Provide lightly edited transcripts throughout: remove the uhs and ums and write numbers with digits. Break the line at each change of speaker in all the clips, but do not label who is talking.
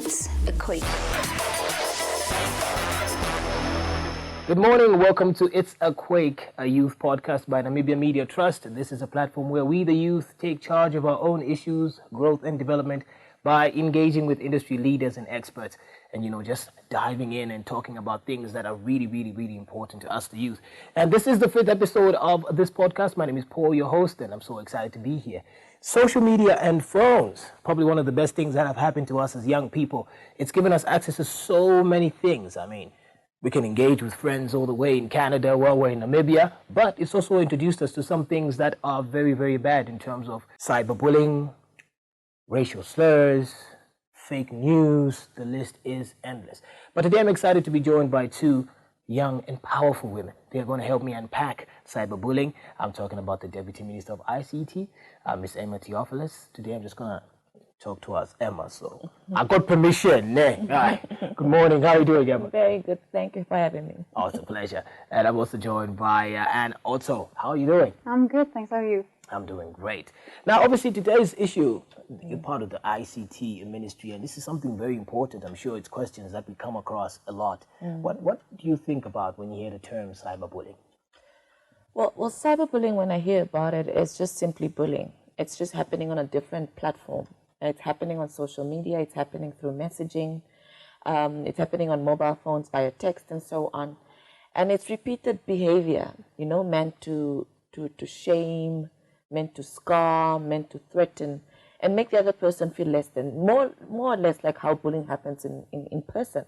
It's a Quake.
Good morning, welcome to It's a Quake, a youth podcast by Namibia Media Trust. This is a platform where we, the youth, take charge of our own issues, growth and development by engaging with industry leaders and experts and, just diving in and talking about things that are really, really, really important to us, the youth. And this is the 5th episode of this podcast. My name is Paul, your host, and I'm so excited to be here. Social media and phones, probably one of the best things that have happened to us as young people. It's given us access to so many things. We can engage with friends all the way in Canada while we're in Namibia, but it's also introduced us to some things that are very, very bad in terms of cyberbullying, racial slurs, fake news. The list is endless. But today I'm excited to be joined by two young and powerful women. They're going to help me unpack cyberbullying. I'm talking about the Deputy Minister of ICT, Ms. Emma Theofelus. Today I'm just going to talk to us, Emma. So I got permission. Right. Good morning. How are you doing, Emma?
Very good. Thank you for having me.
Oh, it's a pleasure. And I'm also joined by Anné Otto. How are you doing?
I'm good, thanks. How are you?
I'm doing great. Now, obviously, today's issue, you're part of the ICT ministry, and this is something very important. I'm sure it's questions that we come across a lot. What do you think about when you hear the term cyberbullying?
Well, cyberbullying, when I hear about it, it's just simply bullying. It's just happening on a different platform. It's happening on social media. It's happening through messaging. It's happening on mobile phones, via text, and so on. And it's repeated behavior, meant to shame, meant to scar, meant to threaten, and make the other person feel less than, more or less like how bullying happens in person.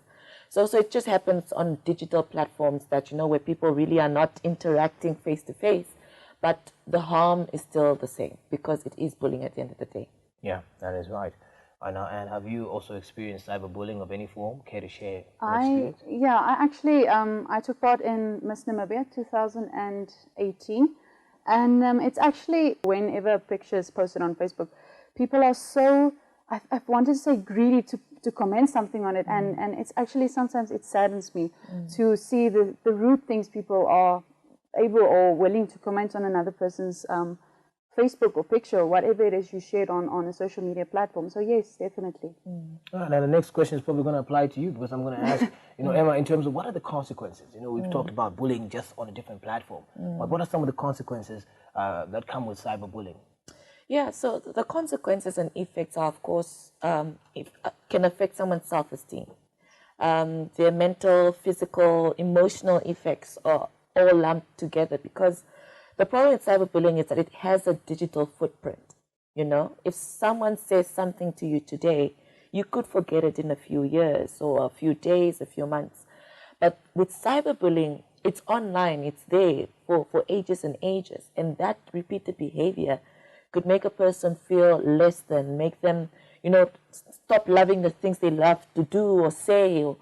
So it just happens on digital platforms that, where people really are not interacting face to face, but the harm is still the same because it is bullying at the end of the day.
Yeah, that is right. And have you also experienced cyberbullying of any form? Care to share?
I actually I took part in Miss Namibia 2018. And it's actually, whenever a picture is posted on Facebook, people are so, I wanted to say greedy to comment something on it. And it's actually, sometimes it saddens me to see the rude things people are able or willing to comment on another person's Facebook or picture or whatever it is you shared on a social media platform. So yes, definitely.
Now the next question is probably going to apply to you, because I'm going to ask, Emma, in terms of what are the consequences? We've talked about bullying just on a different platform, but what are some of the consequences that come with cyberbullying?
Yeah, so the consequences and effects are, of course, can affect someone's self-esteem. Their mental, physical, emotional effects are all lumped together, because the problem with cyberbullying is that it has a digital footprint. If someone says something to you today, you could forget it in a few years or a few days, a few months. But with cyberbullying, it's online, it's there for ages and ages. And that repeated behavior could make a person feel less than, make them, stop loving the things they love to do or say, or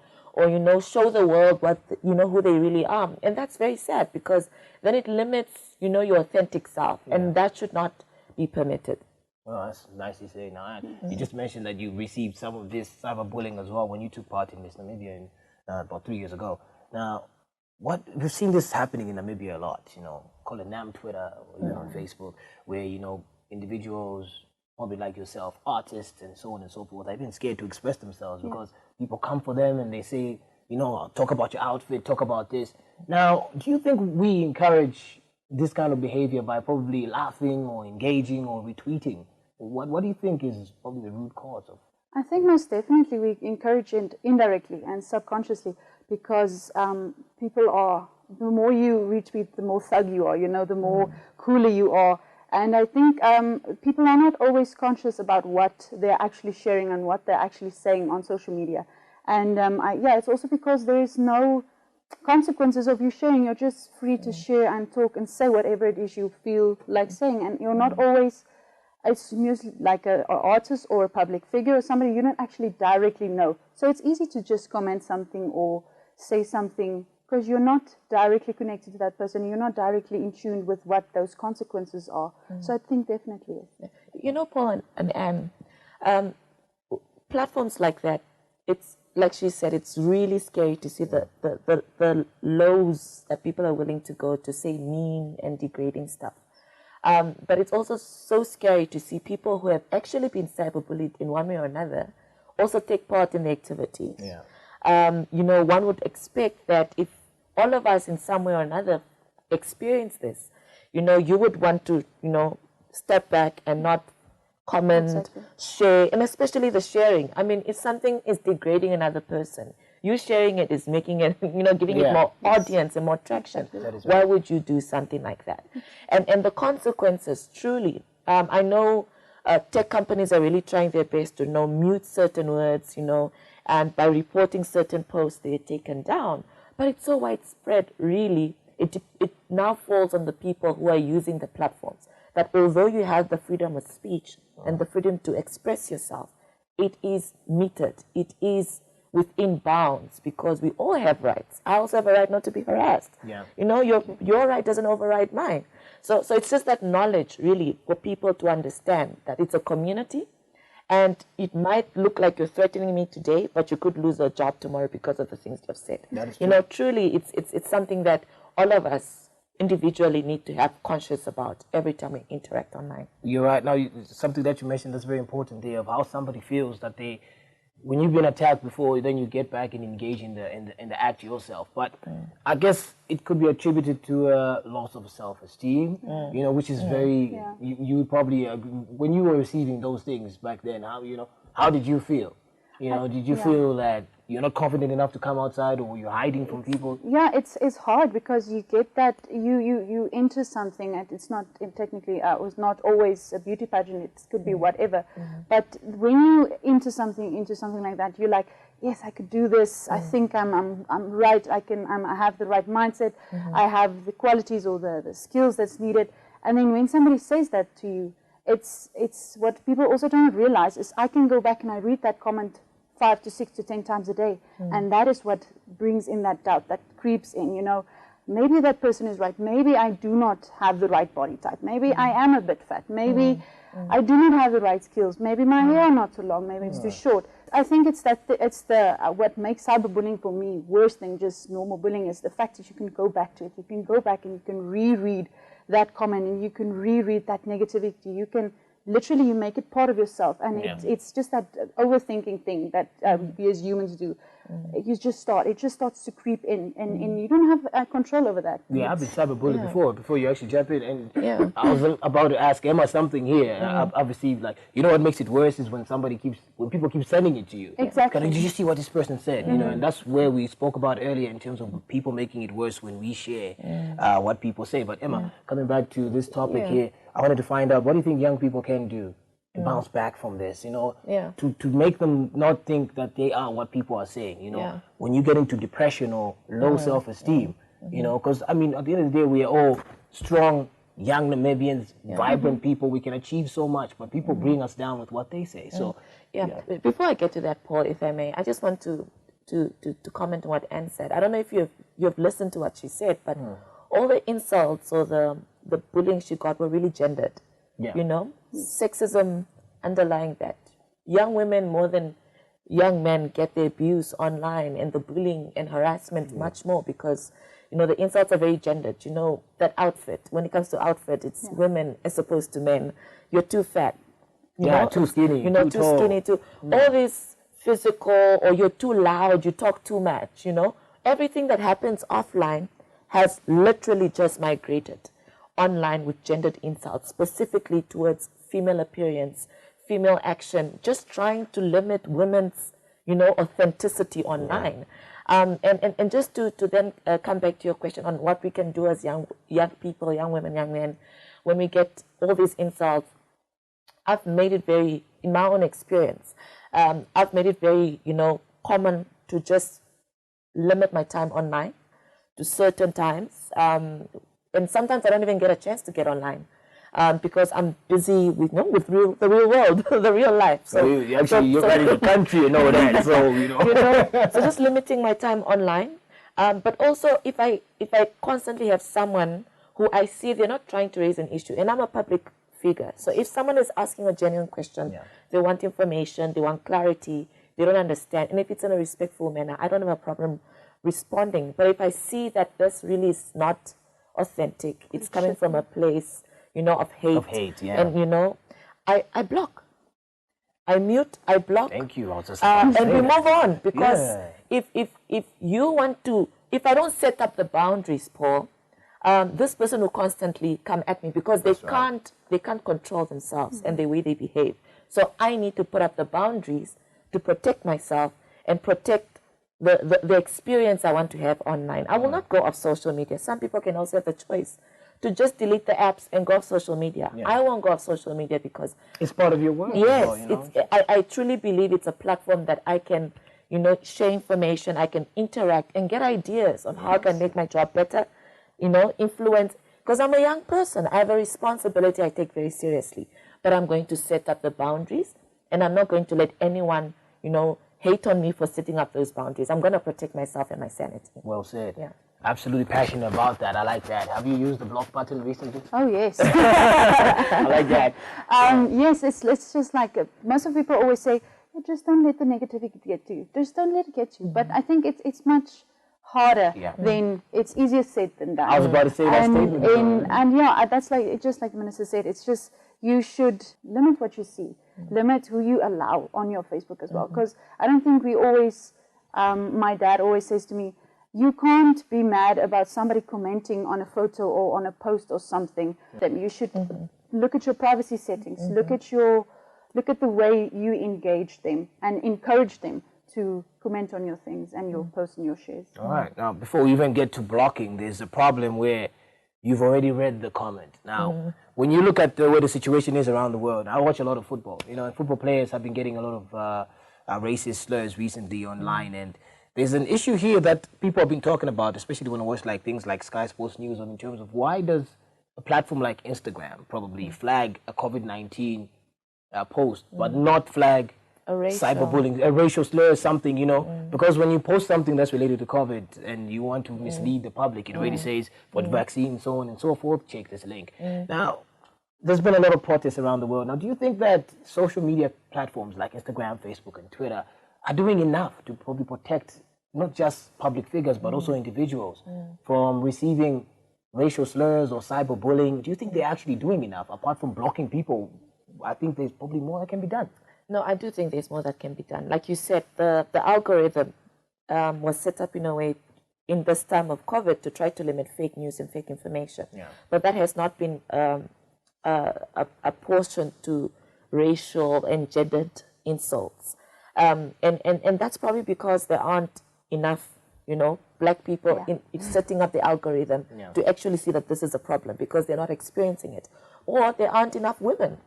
show the world what, who they really are. And that's very sad, because then it limits, your authentic self. Yeah. And that should not be permitted.
Well, that's nicely said. Now, you just mentioned that you received some of this cyberbullying as well when you took part in Miss Namibia about 3 years ago. Now, we've seen this happening in Namibia a lot, call it NAM Twitter or even on Facebook, where, individuals, probably like yourself, artists and so on and so forth, are even scared to express themselves because people come for them and they say, talk about your outfit, talk about this. Now, do you think we encourage this kind of behavior by probably laughing or engaging or retweeting? What do you think is probably the root cause of?
I think most definitely we encourage it indirectly and subconsciously, because people are, the more you retweet, the more thug you are, the more cooler you are. And I think people are not always conscious about what they're actually sharing and what they're actually saying on social media. And it's also because there is no consequences of you sharing. You're just free to share and talk and say whatever it is you feel like saying. And you're not always, it's usually like an artist or a public figure or somebody you don't actually directly know. So it's easy to just comment something or say something because you're not directly connected to that person. You're not directly in tune with what those consequences are. So I think definitely.
Paul and Anne, platforms like that, it's like she said, it's really scary to see the lows that people are willing to go to say mean and degrading stuff. But it's also so scary to see people who have actually been cyberbullied in one way or another also take part in the activities.
Yeah.
You know, one would expect that if all of us in some way or another experience this, you know, you would want to, you know, step back and not comment, share, and especially the sharing. I mean, if something is degrading another person, you sharing it is making it, you know, giving it more audience and more traction. Why would you do something like that? And the consequences, truly, I know tech companies are really trying their best to, you know, mute certain words, you know, and by reporting certain posts, they're taken down. But it's so widespread, really. It now falls on the people who are using the platforms, that although you have the freedom of speech and the freedom to express yourself, it is metered. It is within bounds, because we all have rights. I also have a right not to be harassed.
Yeah.
You know, your right doesn't override mine. So it's just that knowledge, really, for people to understand that it's a community, and it might look like you're threatening me today, but you could lose a job tomorrow because of the things you've said.
That is true.
You know, truly, it's something that all of us individually need to have conscious about every time we interact online.
You're right. Now, something that you mentioned that's very important there, of how somebody feels that they, when you've been attacked before, then you get back and engage in the act yourself. But I guess it could be attributed to a loss of self-esteem, you know, which is very. You probably when you were receiving those things back then, how did you feel? You know, did you feel that you're not confident enough to come outside, or you're hiding from people?
Yeah, it's hard, because you get that you enter something, and it's not technically it was not always a beauty pageant. It could be whatever, but when you into something like that, you're like, yes, I could do this. I think I'm right. I have the right mindset. I have the qualities or the skills that's needed. And then when somebody says that to you, it's what people also don't realize is I can go back and I read that comment 5 to 6 to 10 times a day, and that is what brings in that doubt, that creeps in. You know, maybe that person is right. Maybe I do not have the right body type. Maybe I am a bit fat. Maybe I do not have the right skills. Maybe my hair is not too long. Maybe it's too short. I think it's what makes cyberbullying for me worse than just normal bullying is the fact that you can go back to it. You can go back and you can reread that comment, and you can reread that negativity. You can literally, you make it part of yourself, and it's just that overthinking thing that we as humans do. It just starts to creep in, and you don't have control over that.
Yeah, I've been cyberbullied before you actually jump in, and I was about to ask Emma something here. I've received, like, you know what makes it worse is when people keep sending it to you.
Exactly.
Did you see what this person said? You know, and that's where we spoke about earlier in terms of people making it worse when we share what people say. But Emma, coming back to this topic here, I wanted to find out, what do you think young people can do to bounce back from this, you know, to make them not think that they are what people are saying, you know, when you get into depression or low self-esteem, you know, because, I mean, at the end of the day, we are all strong, young Namibians, vibrant people. We can achieve so much, but people bring us down with what they say. So,
Before I get to that, Paul, if I may, I just want to comment on what Anne said. I don't know if you've listened to what she said, but all the insults or the bullying she got were really gendered. You know, sexism underlying that. Young women more than young men get the abuse online, and the bullying and harassment much more, because, you know, the insults are very gendered. You know, that outfit, when it comes to outfit, it's women as opposed to men. You're too fat. You know,
too skinny.
You know,
too tall.
skinny, all this physical, or you're too loud, you talk too much, you know. Everything that happens offline has literally just migrated online with gendered insults, specifically towards female appearance, female action, just trying to limit women's, you know, authenticity online. And just to then come back to your question on what we can do as young people, young women, young men, when we get all these insults. I've made it very, in my own experience, I've made it very, you know, common to just limit my time online to certain times. And sometimes I don't even get a chance to get online because I'm busy with the real world, the real life.
So you're running the country and all that. So you know,
so just limiting my time online. But also, if I constantly have someone who I see they're not trying to raise an issue, and I'm a public figure. So if someone is asking a genuine question, they want information, they want clarity, they don't understand, and if it's in a respectful manner, I don't have a problem responding. But if I see that this really is not authentic, it's coming from a place, you know, of hate. And, you know, I block. I mute, I block.
Thank you. I was just
and we move on, because
Yeah.
if you want to, if I don't set up the boundaries, Paul, this person will constantly come at me, because they can't control themselves and the way they behave. So I need to put up the boundaries to protect myself and protect the experience I want to have online. I will not go off social media. Some people can also have the choice to just delete the apps and go off social media.
Yeah.
I won't go off social media because
it's part of your work.
yes,
well, you know?
I truly believe it's a platform that I can, share information, I can interact and get ideas on how I can make my job better, influence. Because I'm a young person, I have a responsibility I take very seriously. But I'm going to set up the boundaries, and I'm not going to let anyone, hate on me for setting up those boundaries. I'm going to protect myself and my sanity.
Well said.
Yeah.
Absolutely passionate about that. I like that. Have you used the block button recently?
Oh, yes.
I like that.
Yes, it's just like, most of people always say, just don't let the negativity get to you. Just don't let it get to you. But I think it's much harder than, it's easier said than done.
I was about to say that statement.
And yeah, that's like, it's just like the minister said, it's just, you should limit what you see, limit who you allow on your Facebook as well. Because I don't think we always, my dad always says to me, you can't be mad about somebody commenting on a photo or on a post or something. That you should look at your privacy settings, look at the way you engage them and encourage them to comment on your things and your posts and your shares.
All right. Now, before we even get to blocking, there's a problem where you've already read the comment. Now, when you look at the way the situation is around the world, I watch a lot of football. And football players have been getting a lot of racist slurs recently online, and there's an issue here that people have been talking about, especially when I watch like things like Sky Sports News, in terms of why does a platform like Instagram probably flag a COVID-19 post, but not flag cyberbullying, a racial slur, something, because when you post something that's related to COVID and you want to mislead the public, it already says for the vaccine, so on and so forth, check this link. Now, there's been a lot of protests around the world. Now, do you think that social media platforms like Instagram, Facebook, and Twitter are doing enough to probably protect not just public figures, but also individuals from receiving racial slurs or cyberbullying? Do you think they're actually doing enough, apart from blocking people? I think there's probably more that can be done.
No, I do think there's more that can be done. Like you said, the algorithm was set up in a way in this time of COVID to try to limit fake news and fake information. Yeah. But that has not been apportioned to racial and gendered insults. And that's probably because there aren't enough, black people in setting up the algorithm to actually see that this is a problem, because they're not experiencing it. Or there aren't enough women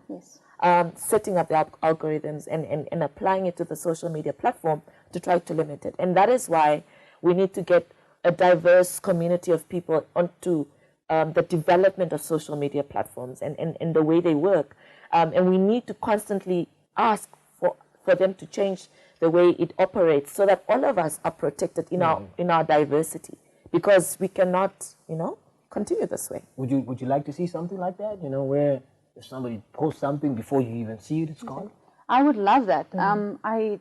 setting up the algorithms and applying it to the social media platform to try to limit it. And that is why we need to get a diverse community of people onto the development of social media platforms and the way they work. And we need to constantly ask for them to change the way it operates, so that all of us are protected in our diversity, because we cannot, continue this way.
Would you like to see something like that? Where if somebody posts something before you even see it, it's gone?
I would love that. I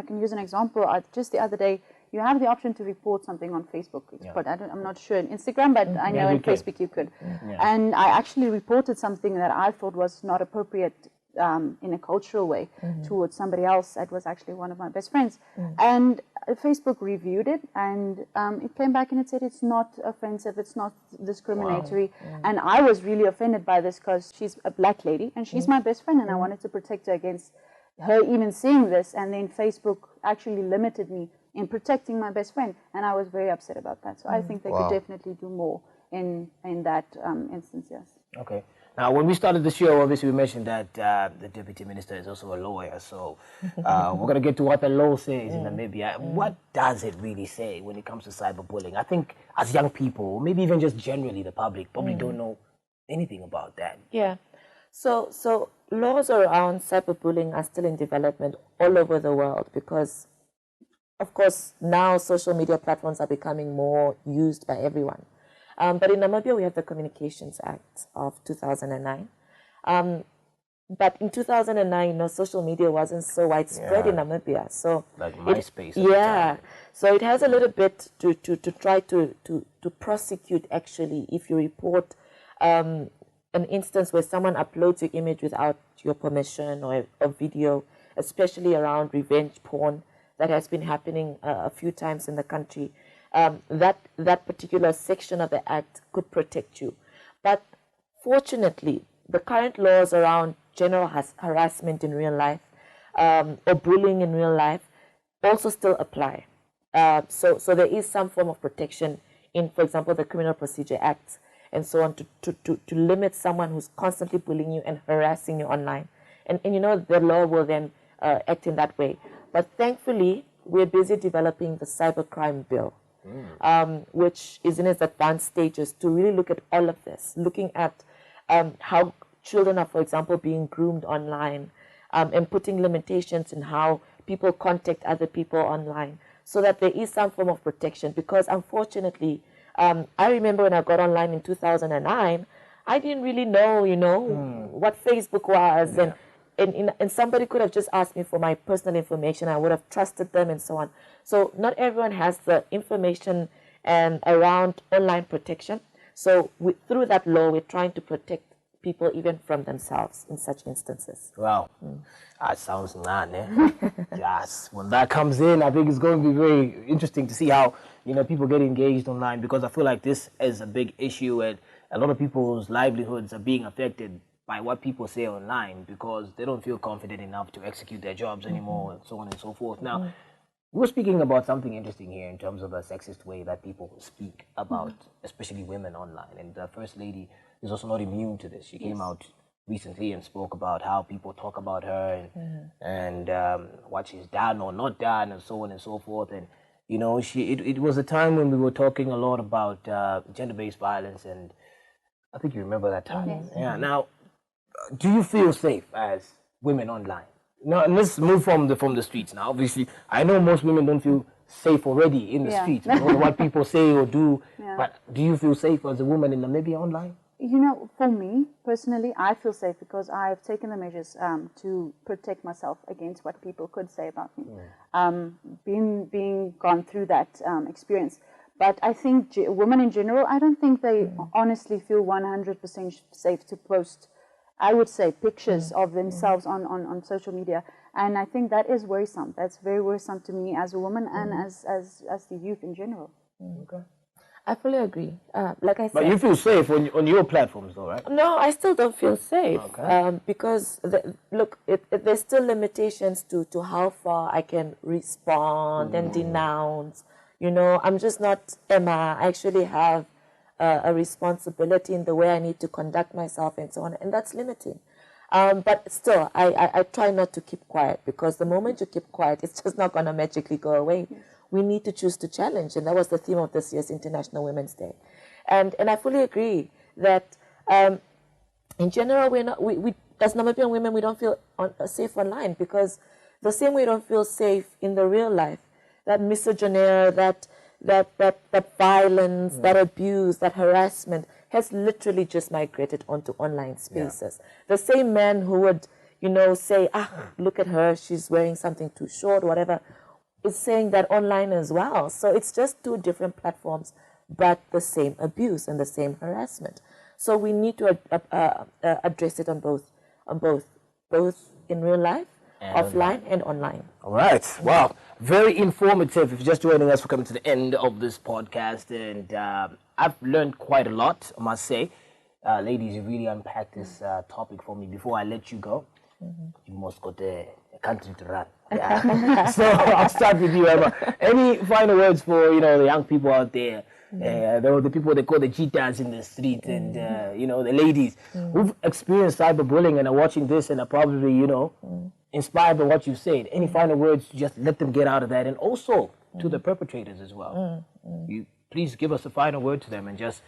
can use an example. Just the other day, you have the option to report something on Facebook, but I'm not sure in Instagram, but I know in Facebook you could. And I actually reported something that I thought was not appropriate in a cultural way towards somebody else. It was actually one of my best friends. And Facebook reviewed it, and it came back and it said it's not offensive, it's not discriminatory. And I was really offended by this, because she's a black lady and she's my best friend, and I wanted to protect her against her even seeing this. And then Facebook actually limited me in protecting my best friend, and I was very upset about that. So I think they could definitely do more in that instance. Yes.
Okay. Now, when we started the show, obviously we mentioned that the Deputy Minister is also a lawyer. So we're going to get to what the law says in Namibia. What does it really say when it comes to cyberbullying? I think as young people, maybe even just generally the public, probably don't know anything about that.
Yeah. So laws around cyberbullying are still in development all over the world, because, of course, now social media platforms are becoming more used by everyone. But in Namibia, we have the Communications Act of 2009. But in 2009, social media wasn't so widespread in Namibia. So
like MySpace.
So it has a little bit to try to prosecute, actually, if you report an instance where someone uploads your image without your permission, or a video, especially around revenge porn that has been happening a few times in the country, that particular section of the Act could protect you. But fortunately, the current laws around general harassment in real life or bullying in real life also still apply. So there is some form of protection in, for example, the Criminal Procedure Act and so on to limit someone who's constantly bullying you and harassing you online. And the law will then act in that way. But thankfully, we're busy developing the cybercrime bill, which is in its advanced stages to really look at all of this, looking at how children are, for example, being groomed online, and putting limitations in how people contact other people online, so that there is some form of protection. Because unfortunately, I remember when I got online in 2009, I didn't really know, what Facebook was, and somebody could have just asked me for my personal information. I would have trusted them and so on. So not everyone has the information and around online protection. So through that law, we're trying to protect people even from themselves in such instances.
Wow. That sounds nice, eh? Yes. When that comes in, I think it's going to be very interesting to see how, people get engaged online, because I feel like this is a big issue and a lot of people's livelihoods are being affected by what people say online because they don't feel confident enough to execute their jobs anymore and so on and so forth. Now, we're speaking about something interesting here in terms of a sexist way that people speak about, especially women online. And the First Lady is also not immune to this. She came out recently and spoke about how people talk about her and what she's done or not done and so on and so forth. And, it was a time when we were talking a lot about gender-based violence, and I think you remember that time.
Yes.
Yeah. Now, do you feel safe as women online? Now, and let's move from the streets now. Obviously, I know most women don't feel safe already in the streets because of what people say or do. Yeah. But do you feel safe as a woman in Namibia online?
For me, personally, I feel safe because I've taken the measures to protect myself against what people could say about me. Being gone through that experience. But I think women in general, I don't think they honestly feel 100% safe to post, I would say, pictures of themselves on social media. And I think that is worrisome. That's very worrisome to me as a woman and as the youth in general.
Okay.
I fully agree. Like I said,
but you feel safe on your platforms, though, right?
No, I still don't feel safe.
Okay.
Because there's still limitations to how far I can respond and denounce. I'm just not Emma. I actually have a responsibility in the way I need to conduct myself and so on, and that's limiting. But still, I try not to keep quiet, because the moment you keep quiet, it's just not going to magically go away. We need to choose to challenge, and that was the theme of this year's International Women's Day. And I fully agree that in general, we as Namibian women, we don't feel safe online, because the same way we don't feel safe in the real life, that misogyny, that violence, that abuse, that harassment has literally just migrated onto online spaces. The same man who would, say, look at her, she's wearing something too short, whatever, is saying that online as well. So it's just two different platforms, but the same abuse and the same harassment. So we need to address it on both in real life, offline and online.
All right. Wow. Very informative. If you're just joining us, we're coming to the end of this podcast, and I've learned quite a lot, I must say. Ladies, you really unpacked this topic for me. Before I let you go, you must got a country to run. Yeah. So I'll start with you, Emma. Any final words for the young people out there? The people they call the cheetahs in the street, and the ladies who've experienced cyberbullying and are watching this and are probably inspired by what you said. Any final words to just let them get out of that, and also to the perpetrators as well? You please give us a final word to them, and just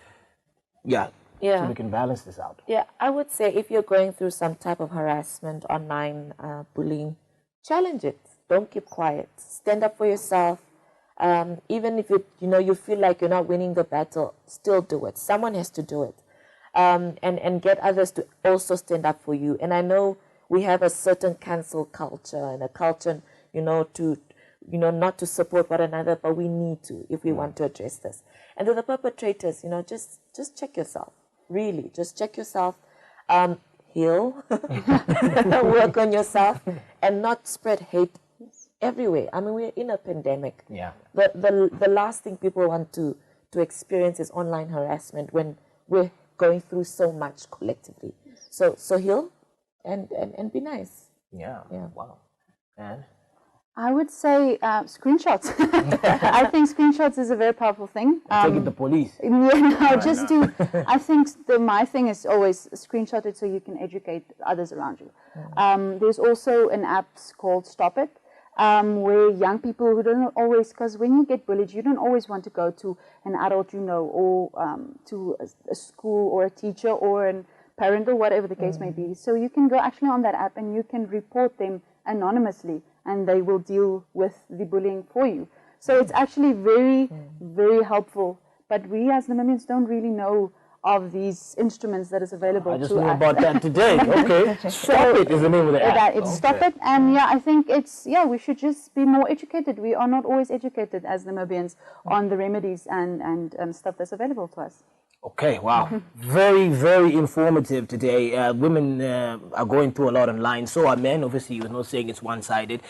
so we can balance this out.
Yeah, I would say if you're going through some type of harassment, online bullying, challenge it. Don't keep quiet. Stand up for yourself. Even if you feel like you're not winning the battle, still do it. Someone has to do it, and get others to also stand up for you. And I know we have a certain cancel culture and a culture, to not to support one another, but we need to if we want to address this. And to the perpetrators, just check yourself. Really, just check yourself. heal, work on yourself, and not spread hate everywhere. I mean, we're in a pandemic.
Yeah.
The last thing people want to experience is online harassment when we're going through so much collectively. So heal and be nice.
Yeah.
Yeah.
Wow. And
I would say screenshots. I think screenshots is a very powerful thing.
take it to the police.
Yeah, no, just do. I think my thing is always screenshot it so you can educate others around you. There's also an app called Stop It, where young people who don't always, because when you get bullied, you don't always want to go to an adult you know, or to a school or a teacher or a parent or whatever the case may be. So you can go actually on that app and you can report them anonymously, and they will deal with the bullying for you. So it's actually very, very helpful. But we as Namibians don't really know of these instruments that is available to us.
I just know about that today. Okay. Stop It is the name of the app.
It's Stop It. And yeah, I think we should just be more educated. We are not always educated as Namibians on the remedies and stuff that's available to us.
Okay, wow. Very, very informative today. Women are going through a lot online. So are men. Obviously, you're not saying it's one-sided.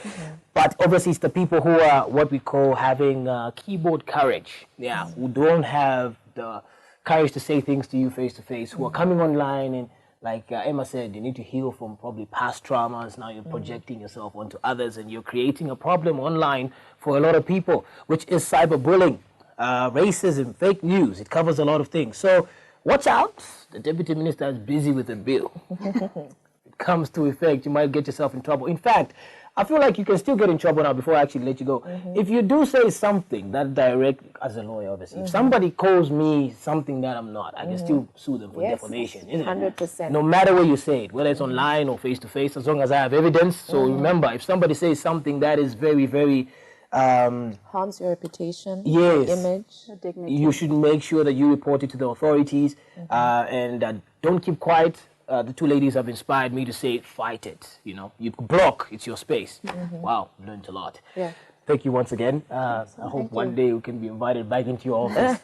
But obviously, it's the people who are what we call having keyboard courage. Yeah, who don't have the courage to say things to you face-to-face, who are coming online and, like Emma said, you need to heal from probably past traumas. Now you're projecting yourself onto others and you're creating a problem online for a lot of people, which is cyberbullying. Racism, fake news, it covers a lot of things. So watch out, the Deputy Minister is busy with a bill. It comes to effect, you might get yourself in trouble. In fact, I feel like you can still get in trouble now before I actually let you go. If you do say something that direct, as a lawyer obviously, if somebody calls me something that I'm not, I can still sue them for defamation, isn't it?
100%.
No matter where you say it, whether it's online or face-to-face, as long as I have evidence. So remember, if somebody says something that is very, very
harms your reputation,
yes,
image,
dignity,
you should make sure that you report it to the authorities and don't keep quiet. The two ladies have inspired me to say, fight it. You know, you block, it's your space. Wow, learned a lot.
Yeah.
Thank you once again. I hope one day we can be invited back into your office.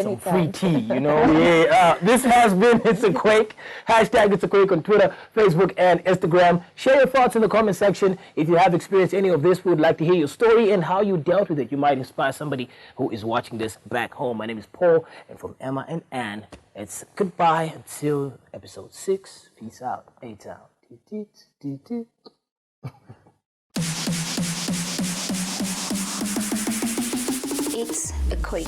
Some free tea, you know. This has been It's a Quake. Hashtag It's a Quake on Twitter, Facebook, and Instagram. Share your thoughts in the comment section. If you have experienced any of this, we would like to hear your story and how you dealt with it. You might inspire somebody who is watching this back home. My name is Paul, and from Emma and Anne, it's goodbye until episode 6. Peace out. 8 out.
It's a Quake.